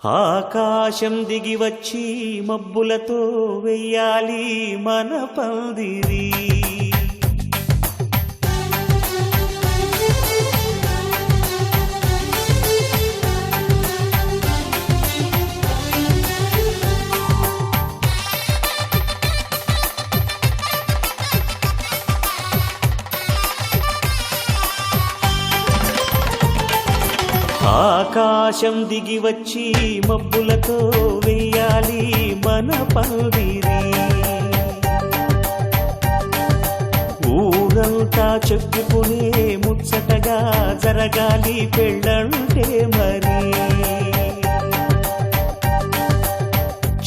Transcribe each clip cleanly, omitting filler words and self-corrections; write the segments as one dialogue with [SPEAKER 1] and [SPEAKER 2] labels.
[SPEAKER 1] ఆకాశం దిగి వచ్చి మబ్బులతో వెయ్యాలి మన పందిరి. ఆకాశం దిగి వచ్చి మబ్బులతో వెయ్యాలి మన పందిరి. ఊరంతా చెప్పుకునే ముచ్చటగా జరగాలి పెళ్ళంటే మరి.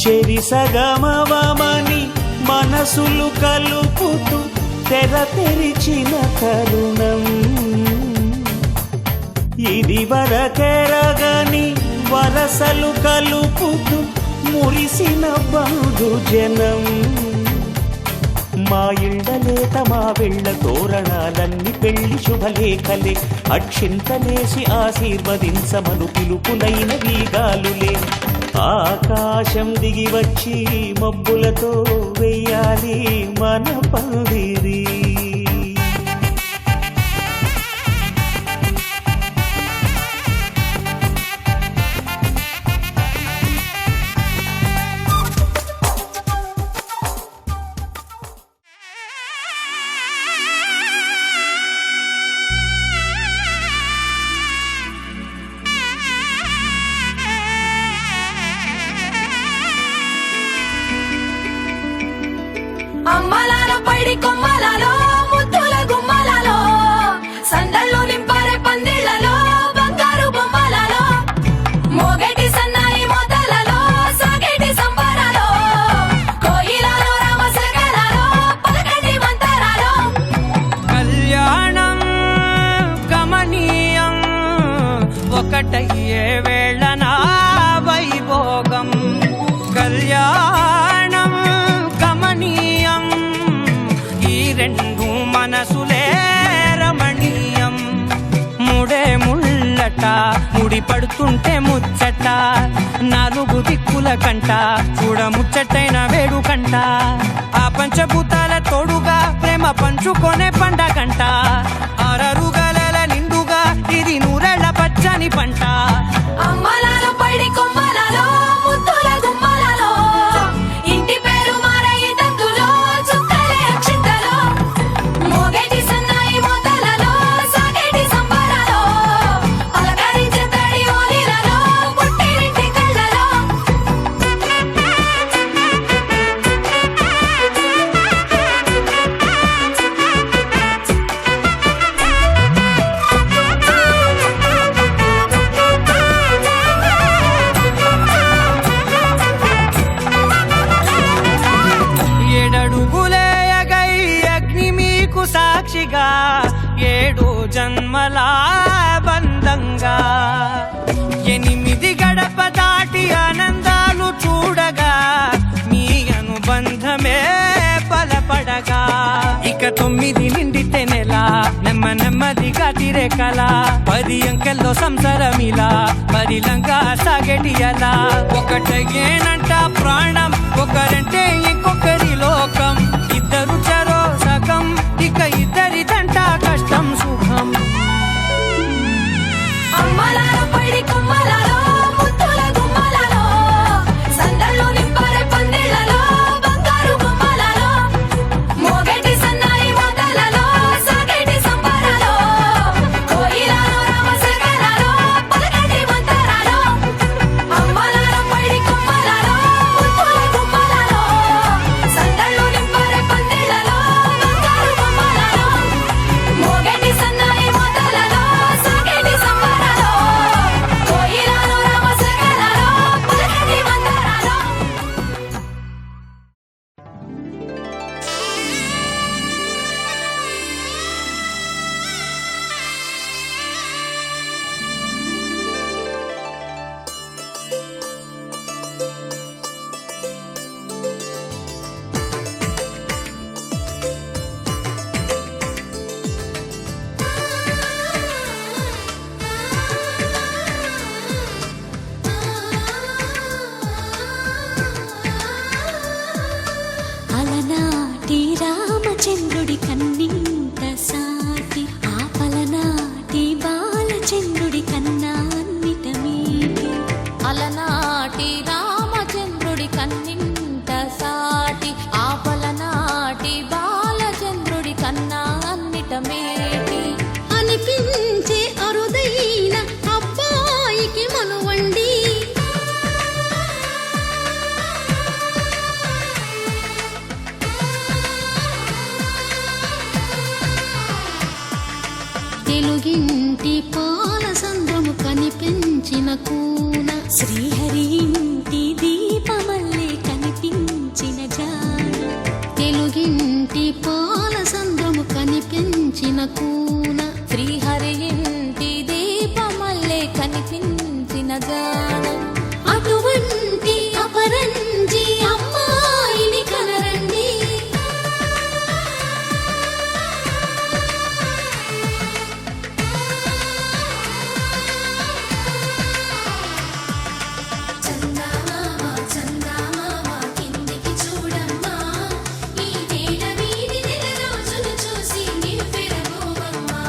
[SPEAKER 1] చెరిసగమవమని మనసులు కలుపుతూ తెర తెరిచిన తరుణం ఇది వరకెరగని వరసలు కలుపుతూ మురిసిన బంధుజనం. మా ఇళ్ళలేత మా వెళ్ళ తోరణాలన్నీ పెళ్లి శుభలేఖలే. అక్షింతలేసి ఆశీర్వదించమను పిలుపులైన వీగాలులే. ఆకాశం దిగి వచ్చి మబ్బులతో వెయ్యాలి మన పందిరి.
[SPEAKER 2] అమ్మలాల పైడి కొమ్మలలో ముద్దుల గుమ్మలలో సందళ్ళు నింపరే పందిళ్లలో బంగారు బొమ్మలలో మోగేటి సన్నాయి మోతలలో సాగేటి సంబరాలో కోయిలలో రామశకలలో పలకండి మంతరాలో.
[SPEAKER 3] కళ్యాణం గమనీయం ఒకటయ్యే వేళ నా వైభోగం. కళ్యాణం గమనీయం ఈ రెండు మనసులే రమణీయం. ముడే ముళ్ళట ముడి పడుతుంటే ముచ్చట నాలుగు దిక్కుల కంట చూడ ముచ్చటైన వేడుకంట. ఆ పంచభూతాల తోడుగా ప్రేమ పంచుకొనే పండగంట. ఆరరుగల నిండుగా ఇది నూరెళ్ళ పచ్చని పంట.
[SPEAKER 2] అమ్మలాల పైడి కొమ్మలలో ముద్దుల గుమ్మలలో ఇంటి పేరు మారయి తంతులో చుక్కలే అక్షింతలో మోగేటి సన్నాయి మోతలలో సాగేటి సంబరాలో పలకరించే తడి ఓలిలలో పుట్టినింటి కళ్ళలో.
[SPEAKER 3] ఏడడుగులేయగై అగ్ని మీకు సాక్షిగా ఏడు జన్మల బంధంగా 8 గడప దాటి ఆనందాలు చూడగా మీ అనుబంధమే బలపడగా. ఇక 9 నిండితే నెల నెమ్మదిగా తిరేకల 10 అంకెల్లో సంసారమిలా పరిలంగా సాగేటి అలా. ఒకటేనంట ప్రాణం ఒకరంటే ఇంకొకరి లోకం. ఇద్దరు చరో సగం ఇక ఇద్దరిదంట కష్టం సుఖం.
[SPEAKER 2] అమ్మలాల పైడి కొమ్మలలో ముద్దుల గుమ్మలలో సందళ్ళు నింపరే పందిళ్లలో బంగారు బొమ్మలలో మోగేటి సన్నాయి మోతలలో సాగేటి సంబరాలో కోయిలలో రామశకలలో పలకండి మంతరాలో. అమ్మలాల పైడి కొమ్మలలో ముద్దుల గుమ్మలలో
[SPEAKER 4] శ్రీహరి ఇంటి దీపమల్లే కనిపించిన జాన, తెలుగింటి పాల సంద్రము కనిపించిన కూన, శ్రీహరి ఇంటి దీపమల్లే కనిపించిన జాన, అటువంటి అపరంజి అమ్మాయిని కనరండి.
[SPEAKER 2] చందమామ చందమామ కిందికి చూడమ్మా, ఈ నేల వీధి నెల రోజులు చూసి నివ్వెరబోవమ్మా.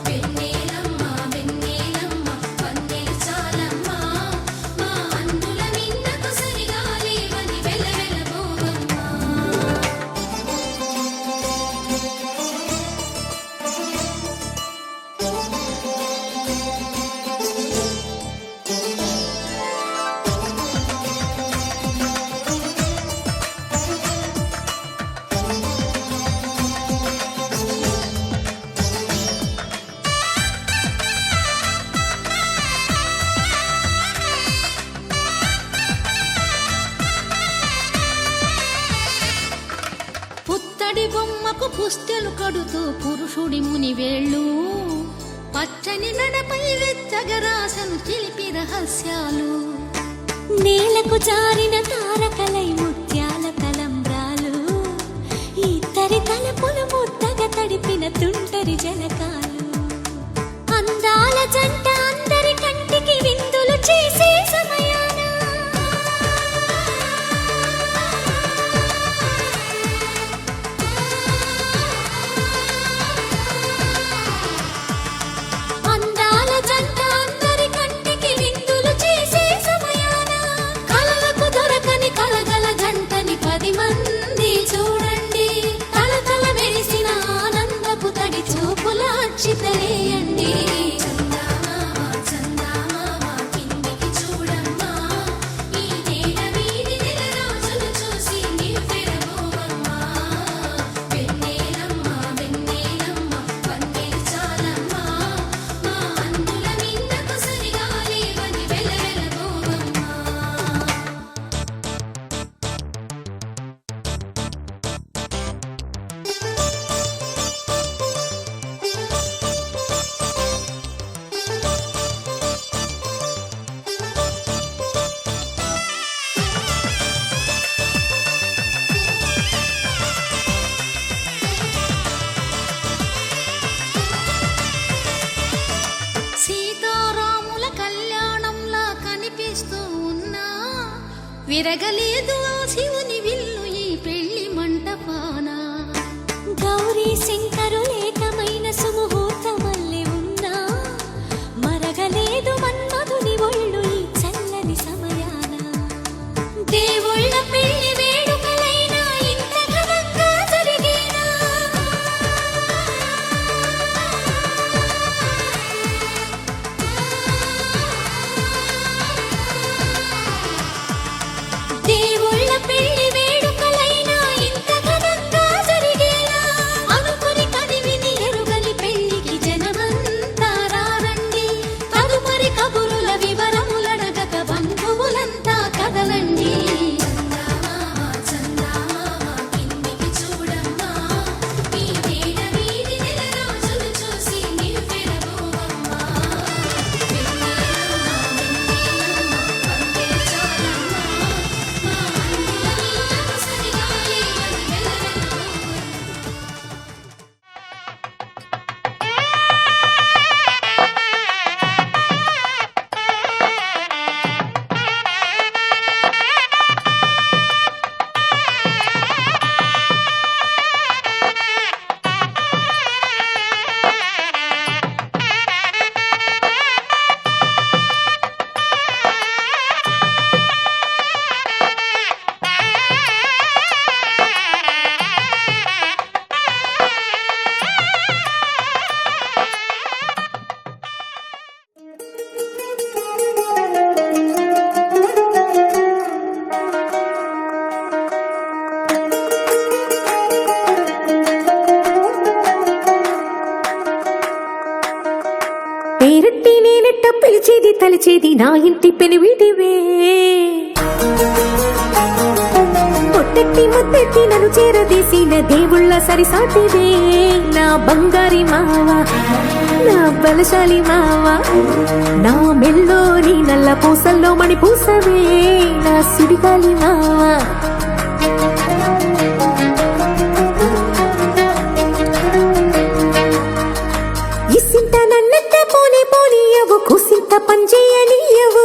[SPEAKER 2] వెన్నెలమ్మ వెన్నెలమ్మ వన్నెలు చాలమ్మా, మా అన్నుల మిన్నకు సరిగా లేవని వెలవెలబోవమ్మా.
[SPEAKER 4] పుత్తడి బొమ్మకు పుస్తెలు కడుతూ పురుషుడి ముని వేళ్ళు, పచ్చని నడపై వెచ్చగరాసను చిలిపి రహస్యాలు, నేలకు జారిన తారకలై ముత్యాల తలంబ్రాలు, ఇద్దరి తలపులు ముద్దగా తడిపిన తుంటరి జలకాలు, అందాల జంట అందరి కంటికి విందులు చేసే సమయాన అందాల జంట అందరి కంటికి విందులు చేసే సమయాన, కలలకు దొరకని కలగల జంటని 10 మంది చూడండి, తలతల మెరిసిన ఆనందపు తడి చూపుల అచ్చితలేయండి.
[SPEAKER 2] చందమామ చందమామ కిందికి చూడమ్మా, ఈ నేల వీధి నెల రోజులు చూసి నివ్వెరబోవమ్మా. వెన్నెలమ్మ వెన్నెలమ్మ వన్నెలు చాలమ్మా, మా అన్నుల మిన్నకు సరిగా లేవని వెలవెలబోవమ్మా.
[SPEAKER 4] సీతారాముల కళ్యాణంలా కనిపిస్తూ ఉన్నా, విరగలేదు ఆ శివుని విల్లు ఈ పెళ్లి మంటపాన, గౌరీ శంకరులేకమైన సుముహూర్తమల్లె ఉన్నా, మరగలేదు మన్మధుని ఒళ్ళు ఈ చల్లని సమయాన, దేవుళ్ళ పెళ్లి వేడుకలైనా ఇంత ఘనంగా జరిగేనా. దేవుళ్ళ పెళ్లి
[SPEAKER 5] తలచేది నా ఇంటి పెనివిటివే పొట్టెట్టి ముద్దెట్టి నన్ను చేరదీసిన దేవుళ్ళ సరిసాటివే నా బంగారి మావా నా బలశాలి మావా నా మెల్లోని నల్ల పూసల్లో మణి పూసవే నా సుడిగాలి మావా ఇసింత నన్నట్ట పోనే పోనీయవు కుసింత పంచేయనీయవు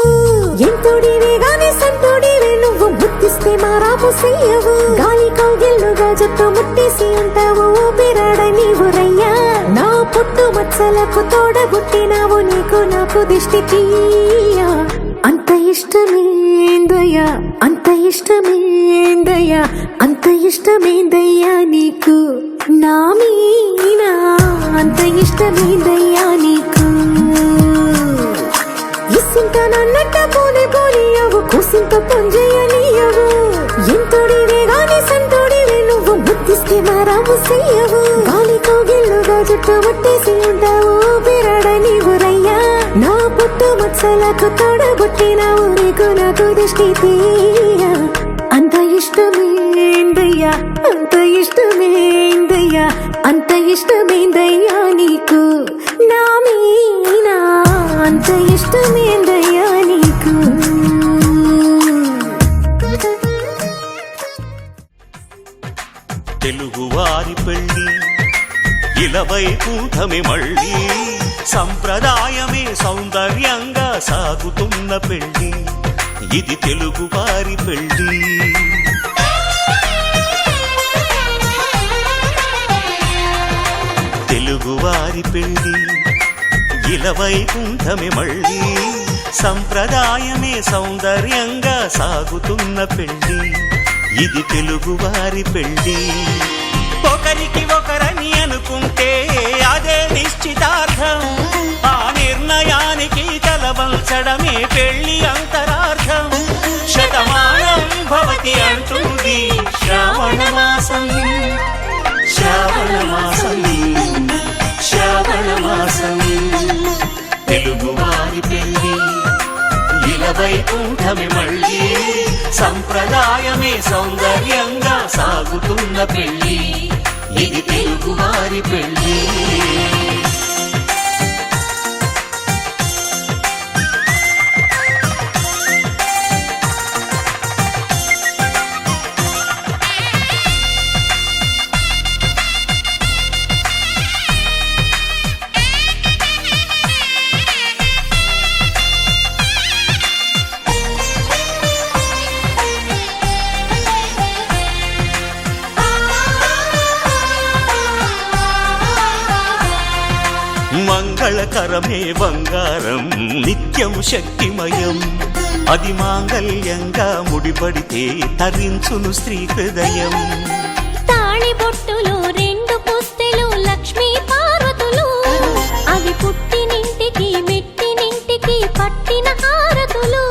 [SPEAKER 5] ఎంతోడివే గాని సంతోడివే నువ్వు ముట్టిస్తే మారాపు చెయ్యవు గాలి కౌగిల్లుగా జట్టు ముట్టేసి ఉంటావు ఊపిరాడ నీవు రయ్యా నా పుట్టు మచ్చలకు తోడబుట్టినావు నీకు నాకు దిష్టి తీయా అంత ఇష్టమేందయ్యా అంత ఇష్టమేందయ్యా అంత ఇష్టమేందయ్యా నీకు నా మీనా అంత ఇష్టమేందయ్యా నీకు ఇసింత నన్నట్ట పోనే పోనీయవు కుసింత పొంజయ్యనీయవు ఎంతోడివే గాని సంతోడివే నువ్వు ముట్టిస్తే మారాము చెయ్యవు గాలి కౌగిల్లుగా జట్టు ముట్టేసి ఉంటావు ఊపిరాడ నీవు రయ్యా నా పుట్టు మచ్చలకు తోడబుట్టినావు నీకు నాకు దిష్టి తీయా అంత ఇష్టమేందయ్యా అంత ఇష్టమేందయ్యా అంత ఇష్టమేందయ్యా నీకు నా మీనా అంత ఇష్టమేందయ్యా నీకు
[SPEAKER 1] తెలుగువారి పెళ్ళి ఇలవైకుంఠమే మళ్ళీ సంప్రదాయమే సౌందర్యంగా సాగుతున్న పెళ్ళి ఇది తెలుగువారి పెళ్ళి తెలుగువారి పెళ్ళి ఇలవైకుంఠమే మళ్ళీ సంప్రదాయమే సౌందర్యంగా సాగుతున్న పెళ్ళి ఇది తెలుగువారి పెళ్ళి ఒకరికి ఒకరని అనుకుంటే అదే నిశ్చితార్థం ఆ నిర్ణయానికి తలవంచడమే పెళ్లి అంతరార్థం శతమానం భవతి అంటుంది శ్రావణ మాసం శ్రావణ మాసం శ్రావణ మాసం తెలుగువారి పెళ్ళి ఇలవైకుంఠమే మళ్ళీ సంప్రదాయమే సౌందర్యంగా సాగుతున్న పెళ్ళి ఇది తెలుగువారి పెళ్ళి మంగళకరమే బంగారం నిత్యం శక్తిమయం అది మాంగళ్యంగా ముడిపడితే తరించును స్త్రీ హృదయం
[SPEAKER 5] తాళి బొట్టులు రెండు పుస్తెలు లక్ష్మీ పార్వతులు అవి పుట్టినింటికి మెట్టినింటికి పట్టిన హారతులు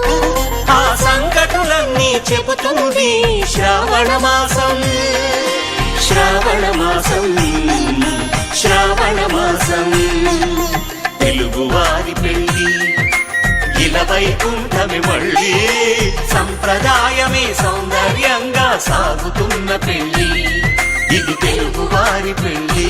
[SPEAKER 1] ఆ సంకటులన్నీ చెబుతుంది శ్రావణ మాసం శ్రావణ మాసం శ్రావణ మాసం తెలుగువారి పెళ్ళి ఇలవైకుంఠమే మళ్ళీ సంప్రదాయమే సౌందర్యంగా సాగుతున్న పెళ్ళి ఇది తెలుగువారి పెళ్ళి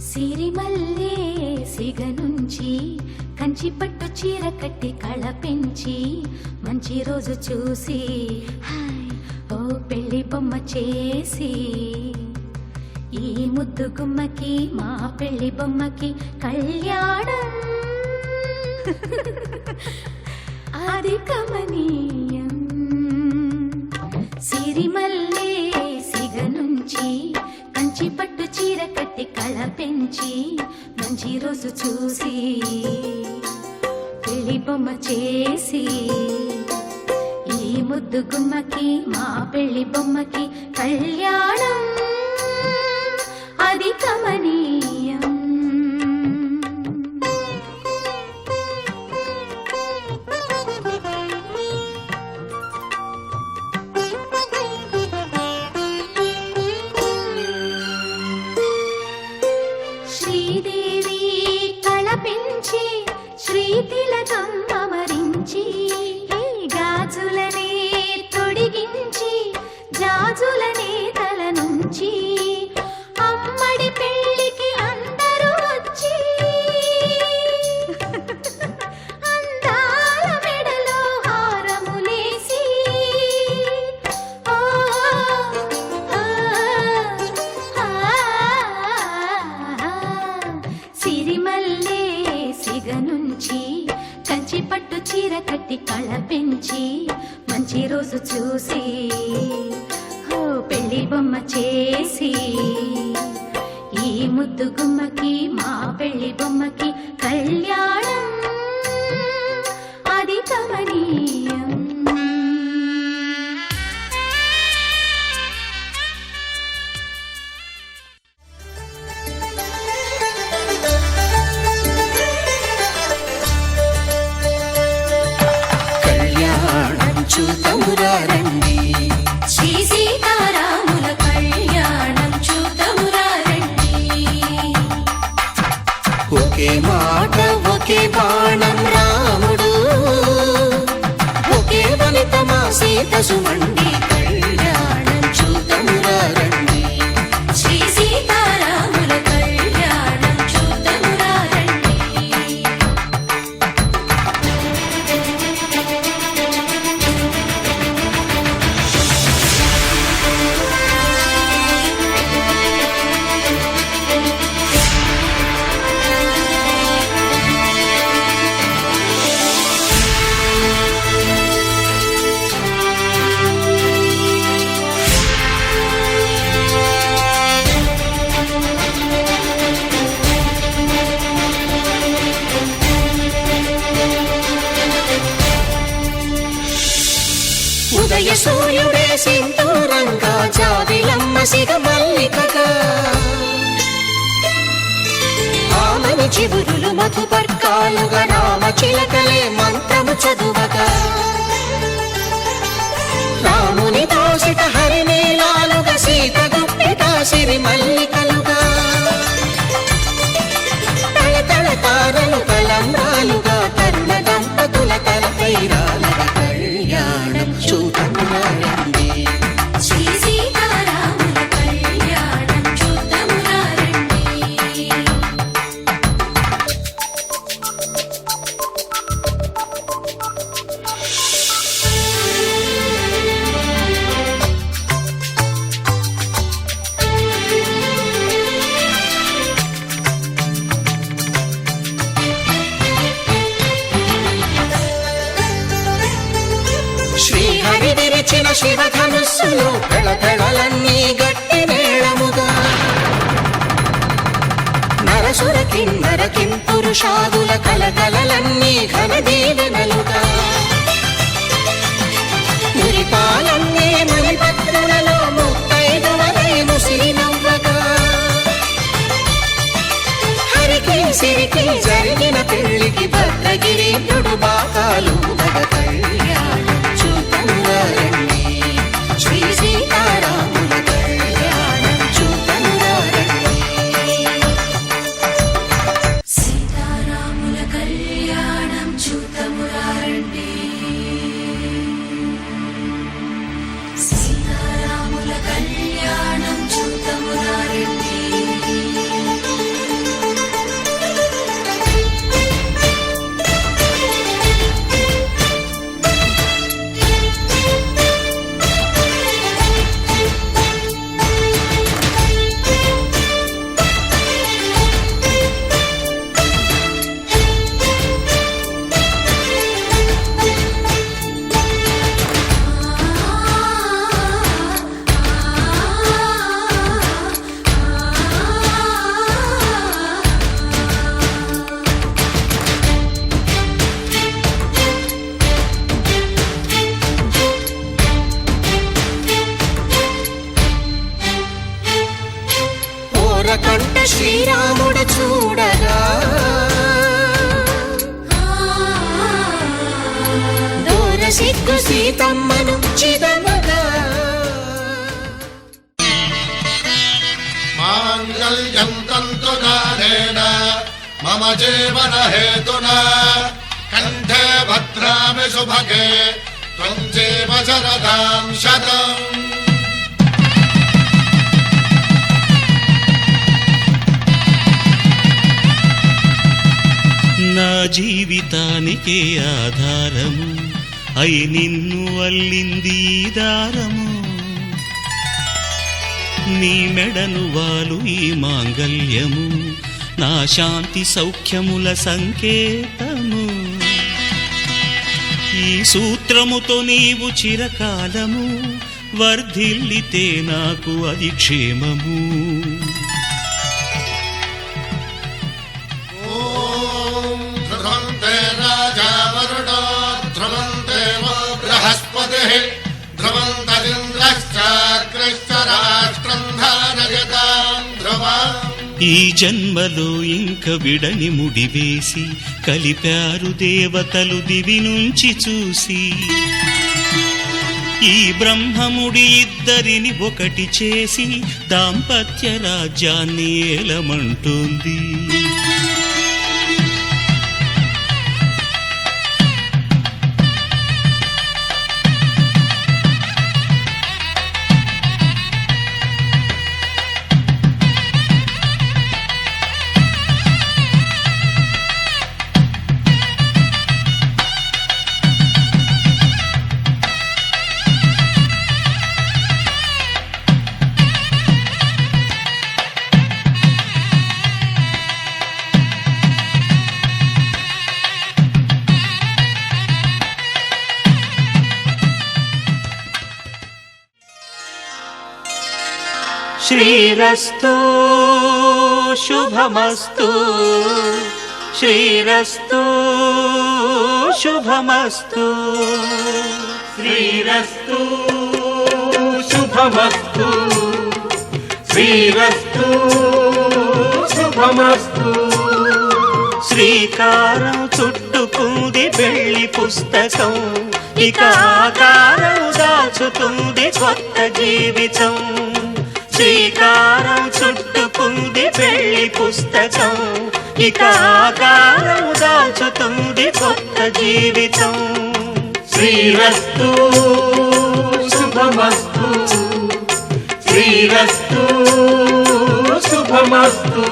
[SPEAKER 5] సిరిమల్లే సిగ నుంచి కంచి పట్టు చీర కట్టి కళ పెంచి మంచి రోజు చూసి హాయ్ ఓ పెళ్లి బొమ్మ చేసి ఈ ముద్దు గుమ్మకి మా పెళ్లి బొమ్మకి కళ్యాణం అది కమనీయం సిరిమల్లే సిగ నుంచి కంచి పట్టు చీర కట్టి కళ పెంచి మంచి రోజు చూసి పెళ్లి బొమ్మ చేసి ఈ ముద్దు గుమ్మకి మా పెళ్లి బొమ్మకి కళ్యాణం అది కమనీయం. శ్రీదేవి కళ పెంచి శ్రీతిలకం అమరించి గాజులనే తొడిగించి జాజులనే తల నుంచి అమ్మడి పెళ్ళికి అందరూ వచ్చి అందాల మెడలో హారములేసి సిరిమల్లే సిగ నుంచి కంచి పట్టు చీర కట్టి కళ పెంచి మంచి రోజు చూసి పెళ్లి బొమ్మ చేసి ఈ ముద్దు గుమ్మకి మా పెళ్లి బొమ్మకి కళ్యాణం అది కమనీయం.
[SPEAKER 1] కళ్యాణం చూతమురారండి,
[SPEAKER 2] శ్రీ సీతారాముల కళ్యాణం చూతమురా రండి.
[SPEAKER 1] ఒకే మాట ఒకే బాణం రాముడు, ఒకే వనిత మా సీత సుమండి. కళ్యాణం చూతమురారండి,
[SPEAKER 2] శ్రీ సీతారాముల కళ్యాణం చూతమురా రండి.
[SPEAKER 1] ఉదయ సూర్యుడే సింధూరంగా జాబిలమ్మ సిగ మల్లికగా, ఆమని చివురులు మధుపర్కాలుగా రామ చిలకలే మంత్రము చదువగా, రాముని దోసిట హరినీలాలుగా సీత గుప్పిట సిరి మల్లికలుగా, తళతళ తారలు తలంబ్రాలుగా తరుణ దంపతుల తలపైరాలుగా కళ్యాణం చూతమురారండి,
[SPEAKER 2] శ్రీ సీతారాముల కళ్యాణం చూతమురా రండి.
[SPEAKER 1] శ్రీహరి విరిచిన శివధనుస్సులు కళకళలన్నీ గట్టి మేళముగా, నరసుర కిన్నర కింపురుషాదుల కలకలలన్నీ ఘన దీవెనలుగా, మురిపాలన్నీ మణిపత్రులలో ముత్తైదువలై ముసిరి నవ్వగా, హరికి సిరికి జరిగిన పెళ్లికి భద్రగిరీంద్రుడు బాకాలు కళ్యాణం చూతమురారండి, శ్రీ సీతారాముల కళ్యాణం చూతమురారండి.
[SPEAKER 2] సీతారాముల కళ్యాణం చూతమురా రండి. సీతారాముల కళ్యాణం చూతమురా రండి.
[SPEAKER 1] రాముడు చూడగా దూర సిగ్గు సీతమ్మను చిదమగా
[SPEAKER 6] మాంగళ్యం తంతునానేన మమ జీవన హేతునా కంఠే భద్రామి శుభగే త్వం జీవ శరదాం శతం.
[SPEAKER 7] నా జీవితానికే ఆధారము అయి నిన్ను అల్లింది ఈ దారము. నీ మెడను వాలు ఈ మాంగల్యము నా శాంతి సౌఖ్యముల సంకేతము. ఈ సూత్రముతో నీవు చిరకాలము వర్ధిల్లితే నాకు అది క్షేమము.
[SPEAKER 6] ఓం ధ్రువంతే రాజా వరుణో ధ్రువంతే వో బృహస్పతిః ధ్రువంతరింద్రశ్చాగ్రశ్చ రాష్ట్రం ధారయతాం ధ్రువం.
[SPEAKER 7] ఈ జన్మలో ఇంక విడని ముడివేసి కలిపారు దేవతలు దివి నుంచి చూసి. ఈ బ్రహ్మముడి ఇద్దరిని ఒకటి చేసి దాంపత్య రాజ్యాన్ని ఏలమంటోంది. శ్రీరస్తు శుభమస్తు శ్రీరస్తు శుభమస్తు శ్రీరస్తు శుభమస్తు శ్రీరస్తు శుభమస్తు. శ్రీకారం చుట్టుకుంది పెళ్లి పుస్తకం ఇక ఆకారం దాచుతుంది కొత్త జీవితం. శ్రీకారం చుట్టుకుంది పెళ్లి పుస్తకం ఇక ఆకారం దాచుతుంది కొత్త జీవితం. శ్రీరస్తు శుభమస్తు శ్రీరస్తు శుభమస్తు.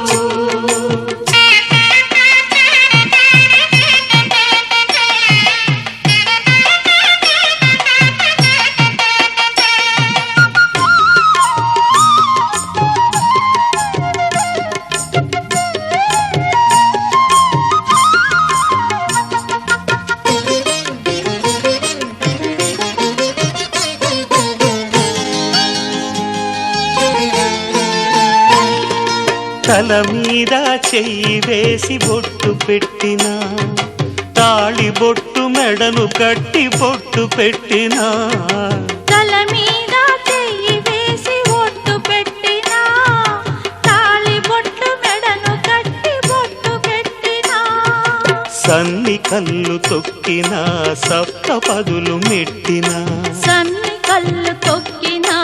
[SPEAKER 7] తల మీద చెయ్యి వేసి బొట్టు పెట్టినా తాళి బొట్టు మెడను కట్టి బొట్టు పెట్టినా.
[SPEAKER 5] తల మీద చెయ్యి వేసి ఒట్టు పెట్టినా తాళి బొట్టు మెడను కట్టి బొట్టు పెట్టినా.
[SPEAKER 7] సన్ని కళ్ళు తొక్కినా సప్త పదులు మెట్టినా
[SPEAKER 5] సన్ని కళ్ళు తొక్కినా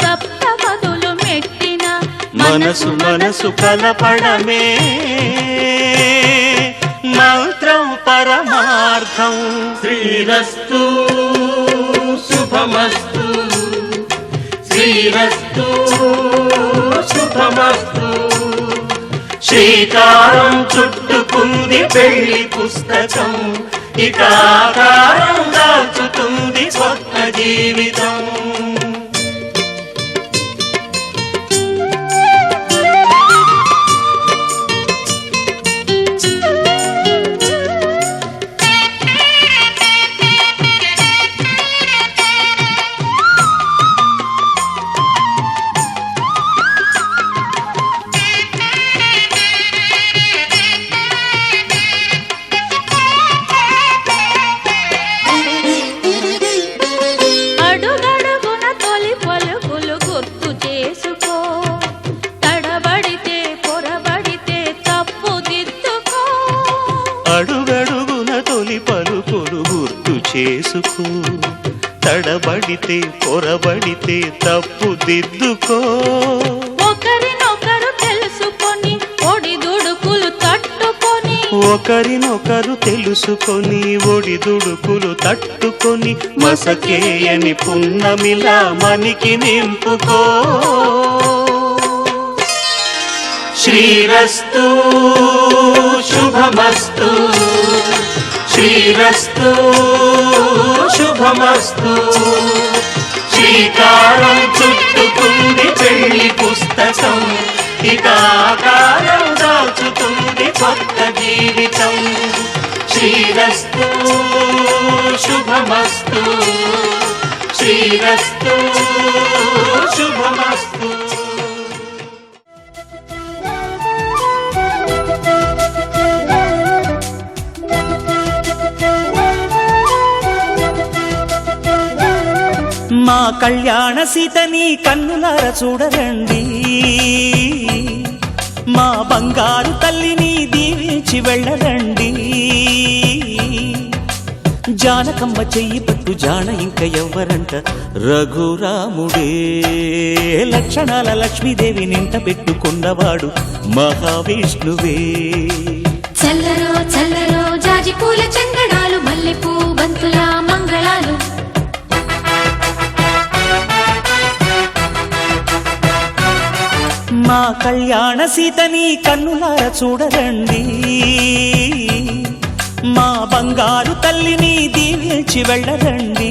[SPEAKER 5] సప్త పదులు మెట్టినా.
[SPEAKER 7] మనసు మనసు కలపడమే మంత్రం పరమార్థం. శ్రీరస్తు శుభమస్తు శ్రీరస్తు శుభమస్తు. శ్రీకారం చుట్టుకుంది పెళ్లి పుస్తకం ఇక ఆకారం దాచుతుంది కొత్త జీవితం.
[SPEAKER 5] అడుగడుగు
[SPEAKER 7] చేసుకో, తడబడితే పొరబడితే తప్పు దిద్దుకో.
[SPEAKER 4] ఒకరినొకరు తెలుసుకొని ఒడిదుడుకులు తట్టుకొని,
[SPEAKER 7] ఒకరినొకరు తెలుసుకొని ఒడిదుడుకులు తట్టుకొని, మసకేయని పున్నమిలా మనికి నింపుకో. శ్రీరస్తు శుభమస్తు, శ్రీరస్తు శుభమస్తు. శ్రీకారం చుట్టుకుంది పెళ్లి పుస్తకం, ఇక ఆకారం దాచుతుంది కొత్త జీవితం. శ్రీరస్తు శుభమస్తు, శ్రీరస్తు శుభమస్తు.
[SPEAKER 3] మా కళ్యాణ సీతని కన్నులార చూడరండి, మా బంగారు తల్లిని దీవించి వెళ్ళరండి. జానకమ్మ చెయ్యి పట్టు జాన ఇంక ఎవ్వరంట, రఘురాముడే. లక్షణాల లక్ష్మీదేవి నింట పెట్టుకున్నవాడు మహావిష్ణువే.
[SPEAKER 2] చల్లరో చల్లరో జాజి పూల చందనాలు, మల్లెపూ బంతుల మంగళాలు.
[SPEAKER 3] మా కళ్యాణ సీతని కన్నులార చూడరండి, మా బంగారు తల్లిని దీవించి వెళ్ళరండి.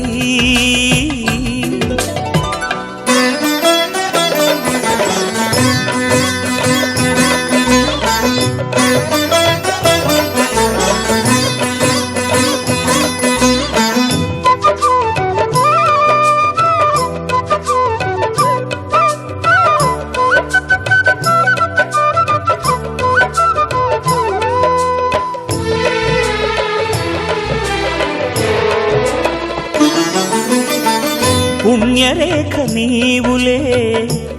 [SPEAKER 3] పుణ్యరేఖ నీవులే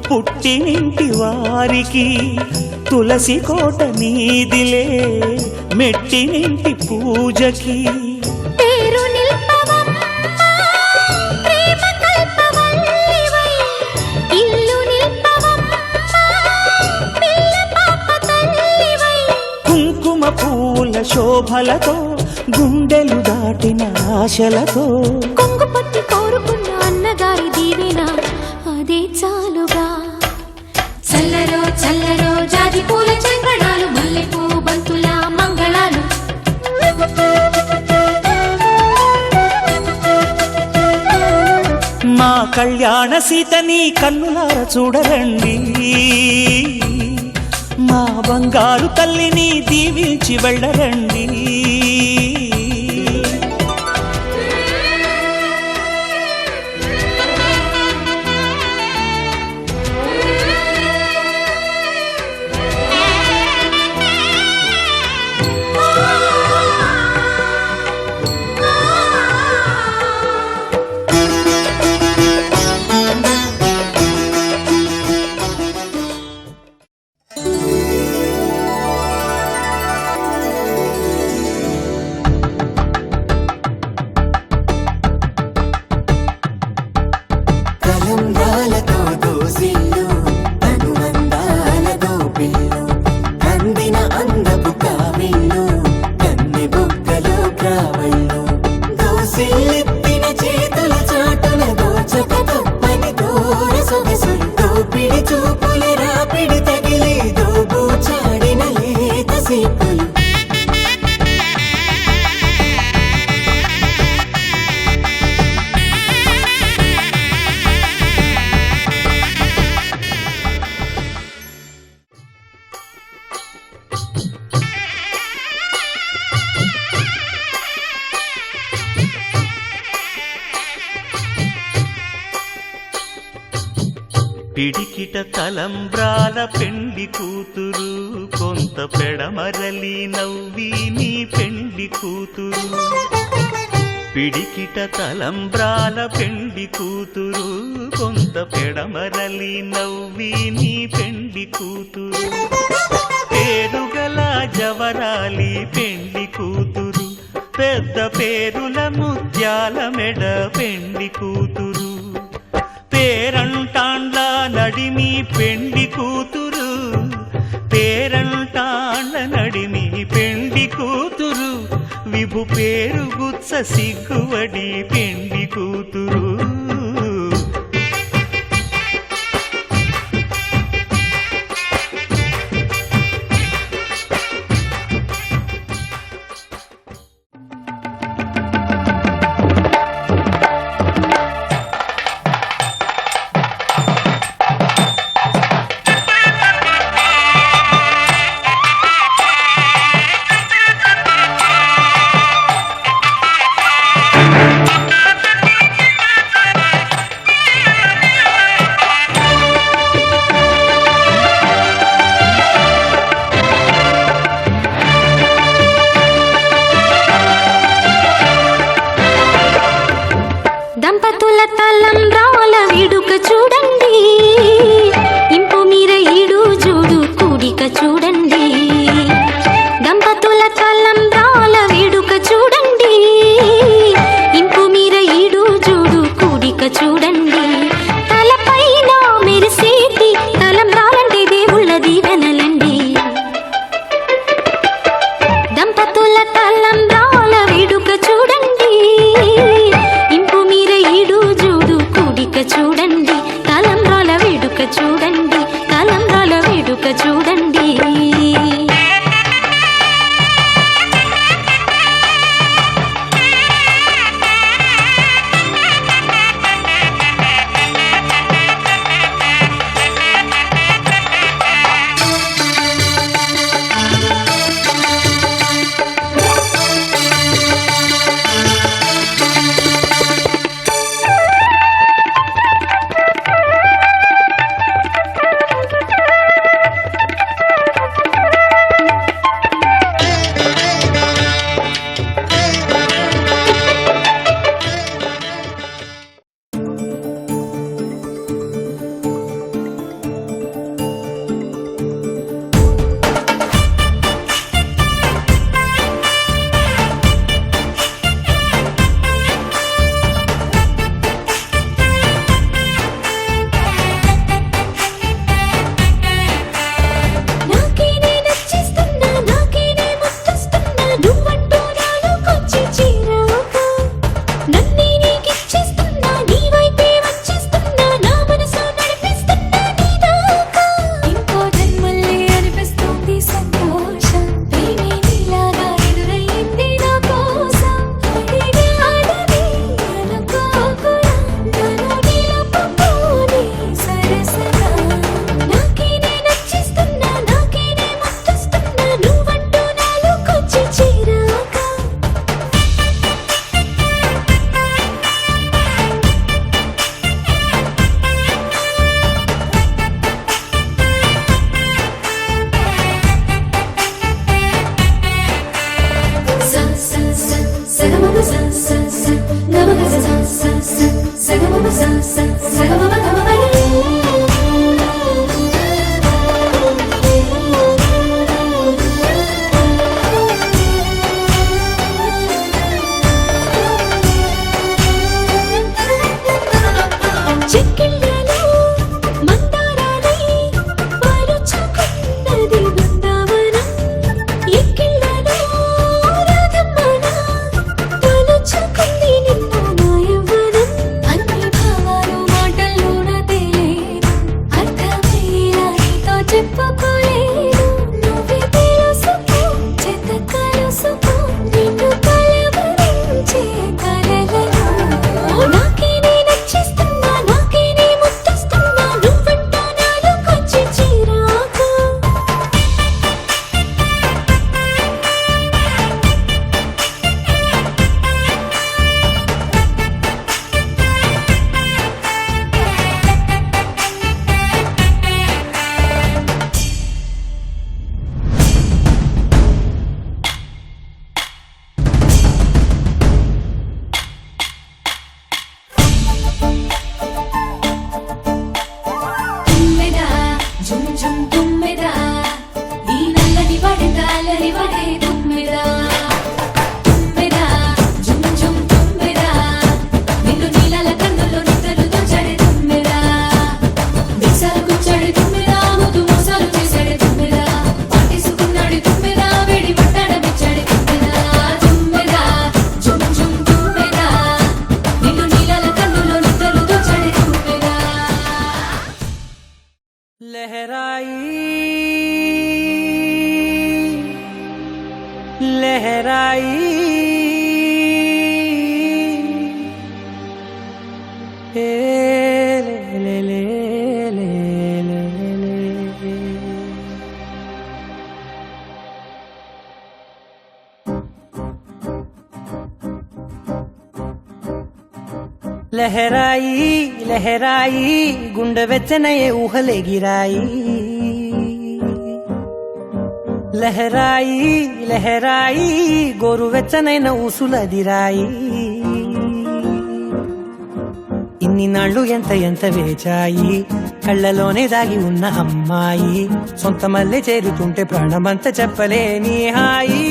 [SPEAKER 3] పుట్టినింటి వారికి, తులసి కోట నీదిలే మెట్టినింటి పూజకి.
[SPEAKER 4] పేరు నిల్పవమ్మా ప్రేమ కల్పవల్లివై, ఇల్లు నిల్పవమ్మా పిల్ల పాప తల్లివై.
[SPEAKER 3] కుంకుమ పూల శోభలతో గుండెలు దాటిన ఆశలతో,
[SPEAKER 4] కొంగు పట్టి కోరుకున్న అన్నగారి దీవెన అదే చాలుగా.
[SPEAKER 2] చల్లరో చల్లరో జాజి పూల చందనాలు, మల్లెపూ బంతుల మంగళాలు.
[SPEAKER 3] మా కళ్యాణ సీతని కన్నులార చూడరండి, మా బంగారు తల్లిని దీవించి వెళ్ళరండి.
[SPEAKER 1] తలంబ్రాలతో దోసిల్లు, అనుబంధాలతో పిల్లు, అందిన అందపు కావిళ్ళు, కన్నె బుగ్గలో గ్రావళ్ళు. దోసిల్లెత్తిన చేతుల చాటున దోచక తప్పని దూర సొగసులు, దోపిడి చూపుల రాపిడి తగిలి దోబూచాడిన లేత సీపులు.
[SPEAKER 7] పిడికిట తలంబ్రాల పెండి కూతురు, కొంత పెడమరలి నవ్వి నీ పెండి కూతురు. పిడికిట తలంబ్రాల పెండి కూతురు, కొంత పెడమరలి నవ్వి నీ పెండి కూతురు. పేరుగల జవరాలి పెండి కూతురు, పెద్ద పేరుల ముత్యాల మెడ పెండి కూతురు, పేరంటాండ్ల నడిమి పెండి కూతురు, పేరంటాండ్ల నడిమి పెండి కూతురు, విభు పేరు గుత్స సిగ్గువడి పెండి కూతురు.
[SPEAKER 4] దంపతుల తలంబ్రాల వేడుక చూడండి, ఇంపు మీర ఈడు జోడు కూడిక చూడండి. దంపతుల తలంబ్రాల వేడుక చూడండి, ఇంపు మీర ఈడు జోడు కూడిక చూడండి. తలపైన మెరిసేటి తలంబ్రాలంటే దేవుళ్ళ దీవెనలండి. దంపతుల తలంబ్రాల వేడుక చూడండి, ఇంపు మీర ఈడు జోడు కూడిక చూడండి. తలంబ్రాల వేడుక చూడండి, తలంబ్రాల వేడుక చూడండి. తలుచుకుంది నిన్ను నా యవ్వనం. అన్ని భావాలు మాటల్లో
[SPEAKER 8] లహరాయి ఏ లే లే లే లే లే. లహరాయి లహరాయి గుండె వెచ్చనయే ఊహలెగిరాయి లహరాయి లహరాయి గోరువెచ్చనైన ఊసులదిరాయి ఇన్ని నాళ్ళు ఎంత ఎంత వేచాయి కళ్ళలోనే దాగి ఉన్న అమ్మాయి సొంత మల్లె చేరుతుంటే ప్రాణమంత చెప్పలేని హాయి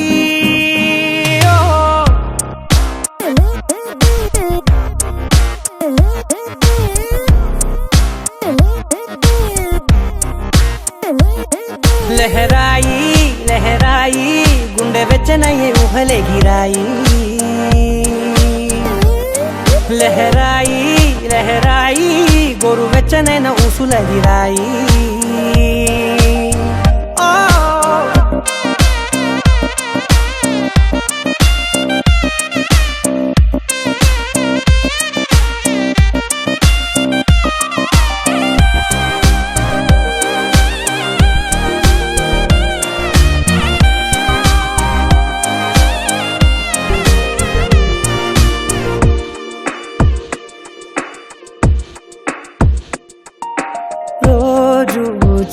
[SPEAKER 8] లహరాయి లహరాయి గుండె వెచ్చనయ్యే ఊహలెగిరాయి లహరాయి లహరాయి గోరు వెచ్చనైన ఊసులదిరాయి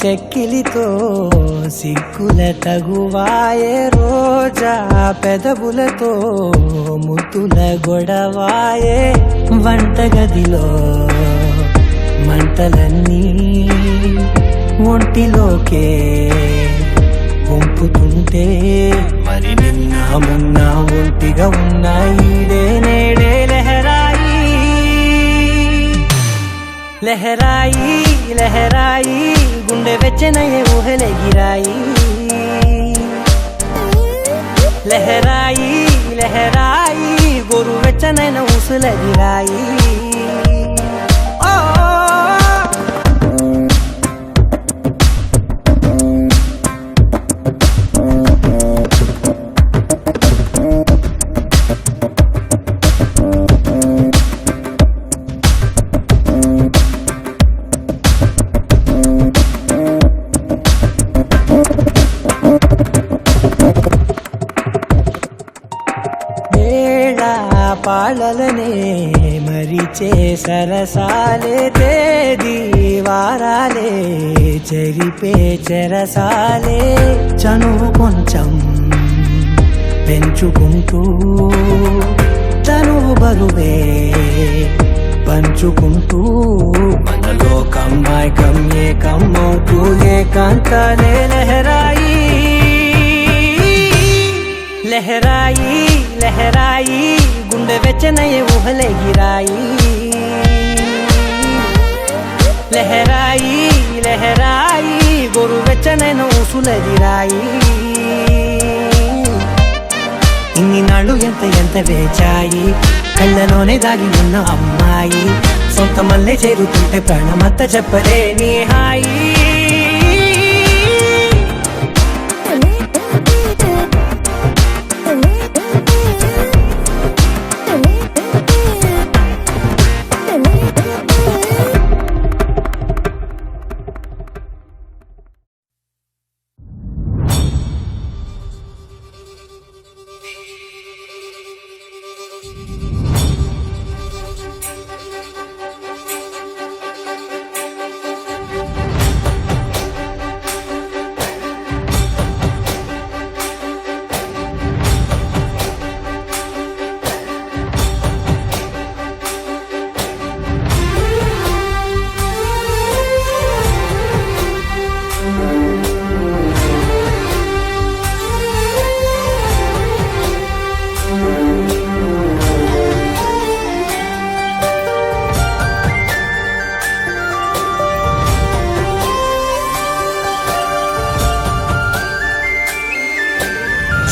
[SPEAKER 8] చెక్కిలితో సిక్కుల తగువాయే రోజా పెదవులతో ముద్దుల గొడవాయే వంటగదిలో మంటలన్నీ ఒంటిలోకే పంపుతుంటే మరి నిన్న మొన్న ఒంటిగా ఉన్నాయి నేడే లహరాయి లహరాయి లహరాయి గుండె వెచ్చనయ్యే ఊహలెగిరాయి లహరాయి లహరాయి గోరు వెచ్చనైన ఊసులదిరాయి పాలలనే మరిచే సరసాలే తేదీ వారాలే చెరిపే చెరసాలే చనువు కొంచెం పెంచుకుంటూ చనువు బరువే పంచుకుంటూ మనలో కమ్మాయికం ఏకమవుతూ ఏకాంతాలే లహరాయి లహరాయి లహరాయి గుండె వెచ్చనయ్యే ఊహలెగిరాయి లహరాయి లహరాయి గోరు వెచ్చనైన ఊసులదిరాయి ఇన్ని నాళ్ళు ఎంత ఎంత వేచాయి కళ్ళలోనే దాగి ఉన్న అమ్మాయి సొంత మల్లె చేరుతుంటే ప్రాణమంత చెప్పలేని హాయి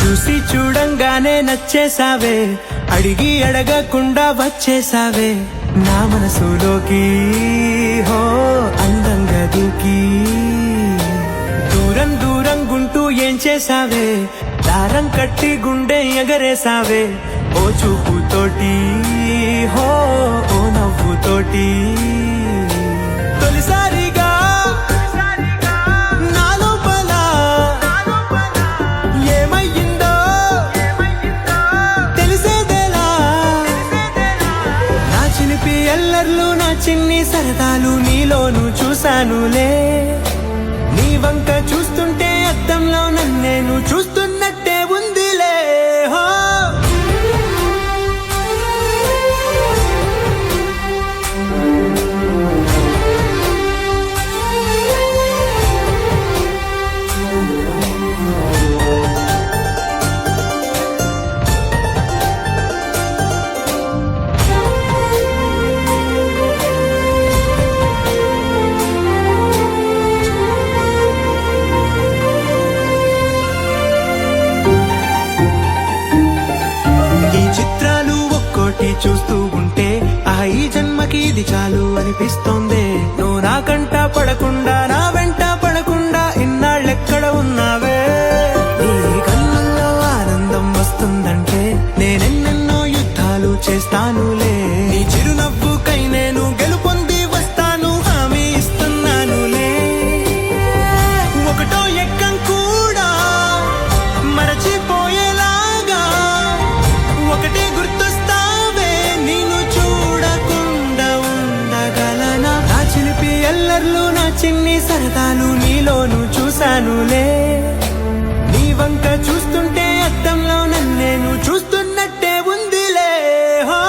[SPEAKER 8] చూసి చూడంగానే నచ్చేసావే అడిగి అడగకుండా వచ్చేసావే నా మనసులోకి హో అందంగా దూకి దూరం దూరం గుంటూ ఏం చేసావే దారం కట్టి గుండె ఎగరేసావే ఓ చూపుతోటి హో ఓ నవ్వుతోటి తొలిసారిగా నా లోపల ఏమయ్యిందో తెలిసేదేలా నా చిలిపి ఎల్లర్లు నా చిన్ని సరదాలు నీలోను చూశానులే నీ వంక చూస్తుంటే అద్దంలో నన్నేను చూస్తున్నట్టే ఉందిలే హో చూస్తూ ఉంటే ఈ జన్మకి ఇది చాలు అనిపిస్తోంది నువ్వు నా కంట పడకుండా నా వెంట పడకుండా ఇన్నాళ్ళెక్కడ ఉన్నావే నీ కళ్ళల్లో ఆనందం వస్తుందంటే నేనెన్నెన్నో యుద్ధాలు చేస్తానులే నీ చిరునవ్వుకై నేను గెలుపొంది వస్తాను హామీ ఇస్తున్నానులే ఒకటో ఎక్కం కూడా మరచిపోయేలాగా ఒకటే గుర్తొస్తా ఎల్లర్లు నా చిన్ని సరదాలు నీలోను చూశానులే నీ వంక చూస్తుంటే అద్దంలో నన్నేను చూస్తున్నట్టే ఉందిలే హో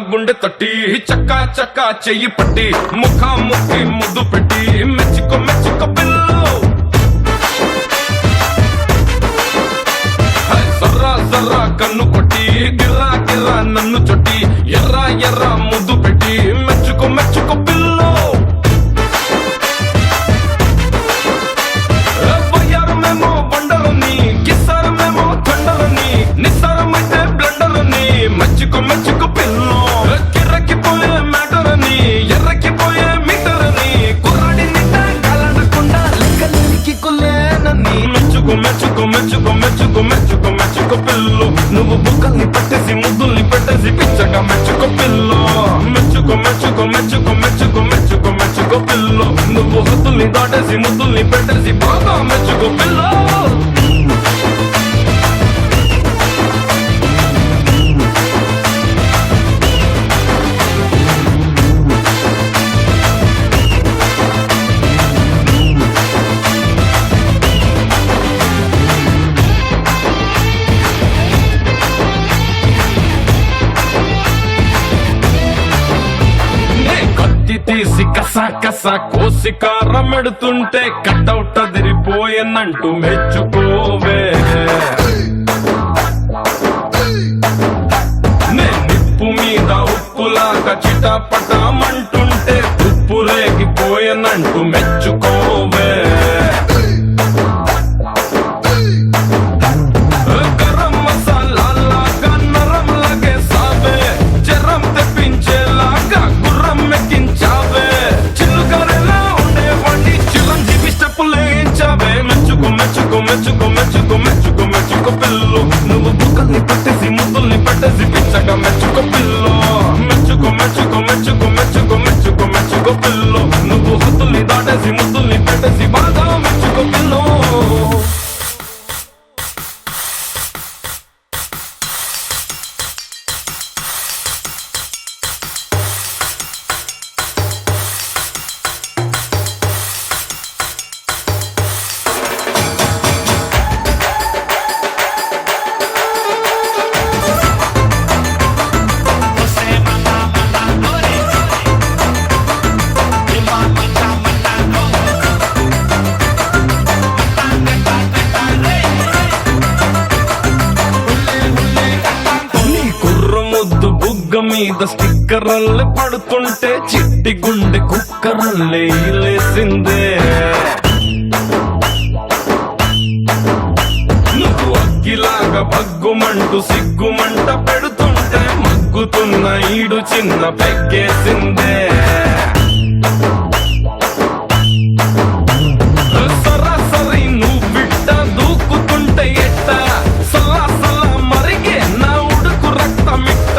[SPEAKER 9] గుండె తట్టి చక్కా చక్కా చెయ్యి పట్టి ముఖాముఖి ముద్దు పెట్టి మెచ్చుకో మెచ్చుకో పిల్లు సర్రా సర్రా కన్ను కొట్టి గిర్రా గిర్రా నన్ను చొట్టి ఎర్ర ఎర్ర ముద్దు పెట్టి మెచ్చుకో మెచ్చుకో పిల్లు వయ్యారమేమో బండలని కిస్సారమేమో తండలని నిస్సారమైతే బ్లండలని మెచ్చుకో మెచ్చుకో పిల్లు కిర్రకిపోయే మ్యాటరని ఎర్రకిపోయే మీటరని కుర్రాడి నిండా కాలనకుండా లెక్కలేనికి కుల్లేనని మెచ్చుకో మెచ్చుకో మెచ్చుకో మెచ్చుకో మెచ్చుకో మెచ్చుకో పిల్లు నువ్వు బుక్కల్ని పట్టేసి ముద్దుల్ని పెట్టేసి పిచ్చగా మెచ్చుకో పిల్లు మెచ్చుకో మెచ్చుకో మెచ్చుకో మెచ్చుకో మెచ్చుకో మెచ్చుకో పిల్లు నువ్వు హద్దుల్ని దాటేసి ముద్దుల్ని పెట్టేసి బాగా మెచ్చుకో పిల్లు తీసి కసా కసా కోసి కారమెడుతుంటే కట్టౌట్ అదిరిపోయనంటూ మెచ్చుకోవే నే నిప్పు మీద ఉప్పులాగా చిటపటమంటుంటే ఉప్పు రేగిపోయనంటూ మెచ్చుకోవే గరం మసాలాగా నరం లాగేసావే జరం తెప్పించేలాగా గుర్రం మెక్కించావే చిల్లుగారెలా ఉండేవాడి చిరంజీవి స్టెప్పులే ఇచ్చావే మెచ్చుకో మెచ్చుకో మెచ్చుకో మెచ్చుకో మెచ్చుకో మెచ్చుకో పిల్లు నువ్వు బుక్కల్ని పట్టేసి ముద్దుల్ని పెట్టేసి పిచ్చగా మెచ్చుకో పిల్లు మెచ్చుకో మెచ్చుకో మెచ్చుకో మెచ్చుకో మెచ్చుకో మెచ్చుకో పిల్లు నువ్వు హద్దుల్ని దాటేసి ముద్దుల్ని పెట్టేసి బాగా మెచ్చుకో పిల్లు మీద స్టిక్కర్లే పడుతుంటే చిట్టి గుండె కుక్కరల్లే లేసిందే నువ్వు అగ్గిలాగా బగ్గుమంటూ సిగ్గుమంట పెడుతుంటే మగ్గుతున్న ఈడు చిన్న పెగ్గేసిందే సరాసరి నువ్వు బిడ్డ దూకుతుంటే ఎట్ట సల్లా సల్లా మరిగే నా ఉడుకు రక్తమిట్ట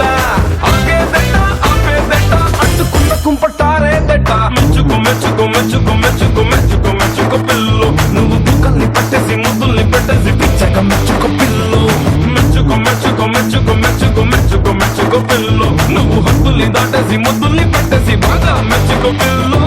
[SPEAKER 9] ఆపేదెట్ట అంటుకున్న కుంపటారేదెట్ట మెచ్చుకు మెచ్చుకు మెచ్చుకు మెచ్చుకు మెచ్చుకు మెచ్చుకు పిల్లు నువ్వు బుక్కల్ని పట్టేసి ముద్దుల్ని పెట్టేసి పిచ్చగా మెచ్చుకు పిల్లు మెచ్చుకు మెచ్చుకు మెచ్చుకు మెచ్చుకు మెచ్చుకు మెచ్చుకు పిల్లు నువ్వు హద్దుల్ని దాటేసి ముద్దుల్ని పెట్టేసి బాగా మెచ్చుకు పిల్లు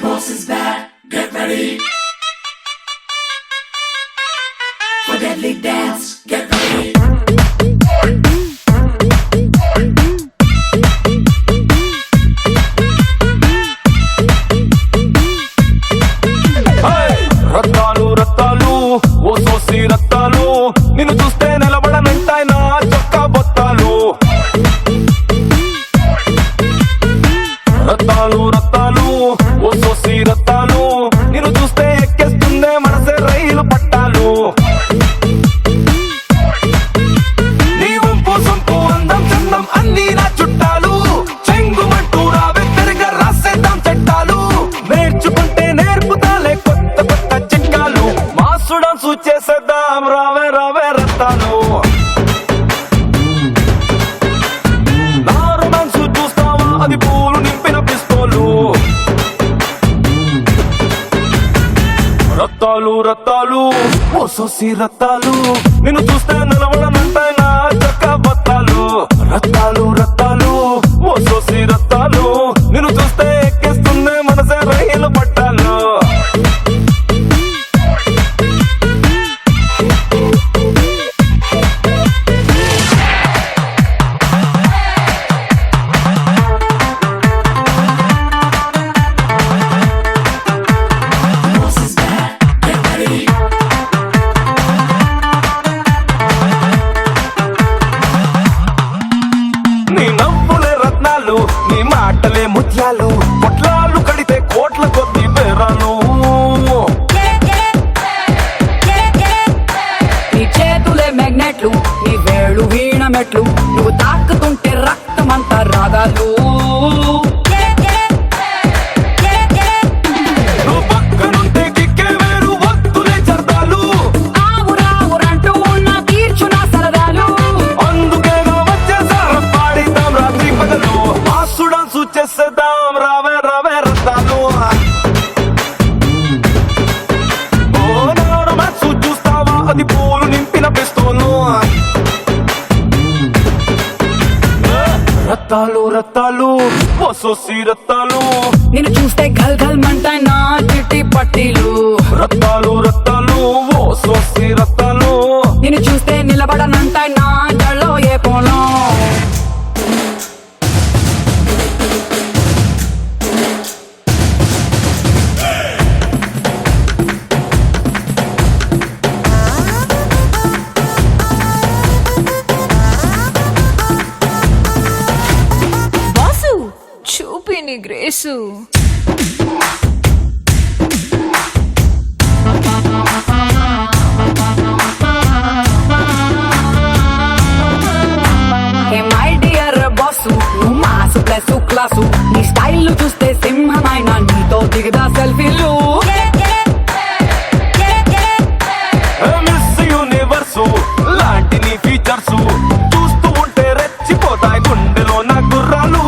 [SPEAKER 1] boss is back, get ready for deadly dance, get ready.
[SPEAKER 9] Rattalu Rattalu ఓ సోసి రత్తాలు నిన్ను చూస్తే నిలబడనంటాయి నా చొక్కా బొత్తాలు రత్తాలు రత్తాలు ఓ సోసి రత్తాలు నిన్ను చూస్తే ఎక్కేస్తుందే మనసే రైలు పట్టాలు నీ వంపు సొంపు అందం చందం అన్నీ నా చుట్టాలు చెంగుమంటూ రావే పెరిగా రాసేద్దాం చట్టాలు నేర్చుకుంటే నేర్పుతాలే కొత్త కొత్త చిట్కాలు మాసు డాన్సు చేసేద్దాం రావే రావే రత్తాలు నా రొమాన్సు చూస్తావా అది పూలు నింపిన పిస్తోలు రత్తాలు రత్తాలు ఓ సోసి రత్తాలు నిన్ను చూస్తే నిలబడనంటాయి నా చక్క బత్తాలు రత్తాలు రత్తాలు ఓ సోసి రత్తాలు నిన్ను చూస్తే ఎక్కేస్తుందే మనసే రైలు పట్టాలు
[SPEAKER 1] Boss is back, get ready.
[SPEAKER 9] నీ నవ్వులే రత్నాలు నీ మాటలే ముత్యాలు పొట్లాలు కడితే కోట్ల కొద్ది బేరాలు
[SPEAKER 10] నీ చేతులే మ్యాగ్నెట్లు నీ వేళ్ళు వీణ మెట్లు నువ్వు తాకుతుంటే రక్తమంతా రాగాలు
[SPEAKER 9] నువ్వు పక్కనుంటే కిక్కే వేరు వద్దులే చర్దాలు
[SPEAKER 10] ఆవురావురంటూ ఉన్న తీర్చు నా సరదాలు
[SPEAKER 9] అందుకేగా వచ్చేసారు పాడిద్దాం రాత్రి పగలు మాసు డాన్సు చేసేద్దాం రావే రావే రత్తాలు ఓ నా రొమాన్సు చూస్తావా అది పూలు నింపిన పిస్తోలు రత్తాలు రత్తాలు ఓ సోసి రత్తాలు
[SPEAKER 10] నిన్ను చూస్తే గల్ గల్ మంటాయి నా చిట్టి పట్టీలు
[SPEAKER 9] రత్తాలు రత్తాలు ఓ సోసి రత్తాలు
[SPEAKER 10] నిన్ను చూస్తే నిలబడనంటాయి నా జల్లో ఏ పోలం
[SPEAKER 2] బాసు చూపి నీ grace
[SPEAKER 10] hey my dear boss నువ్వు మాసు ప్లస్ క్లాసు నీ స్టైల్ చూస్తే సింహమైన నీతో దిగదా సెల్ఫీలు
[SPEAKER 9] మిస్ యూనివర్సు లాంటి నీ ఫీచర్స్ చూస్తూ ఉంటే రెచ్చిపోతాయి గుండెలో నా గుర్రాలు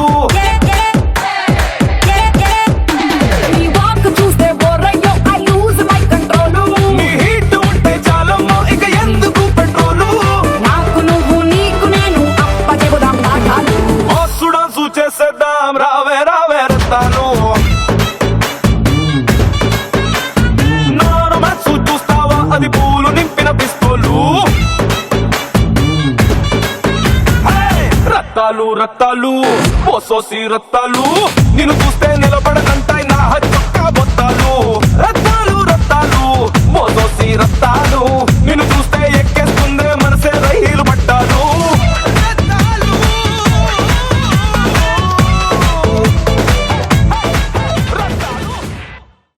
[SPEAKER 9] రక్తాలు రక్తాలు పోసోసి రక్తాలు నిన్ను చూస్తే నిలబడకంట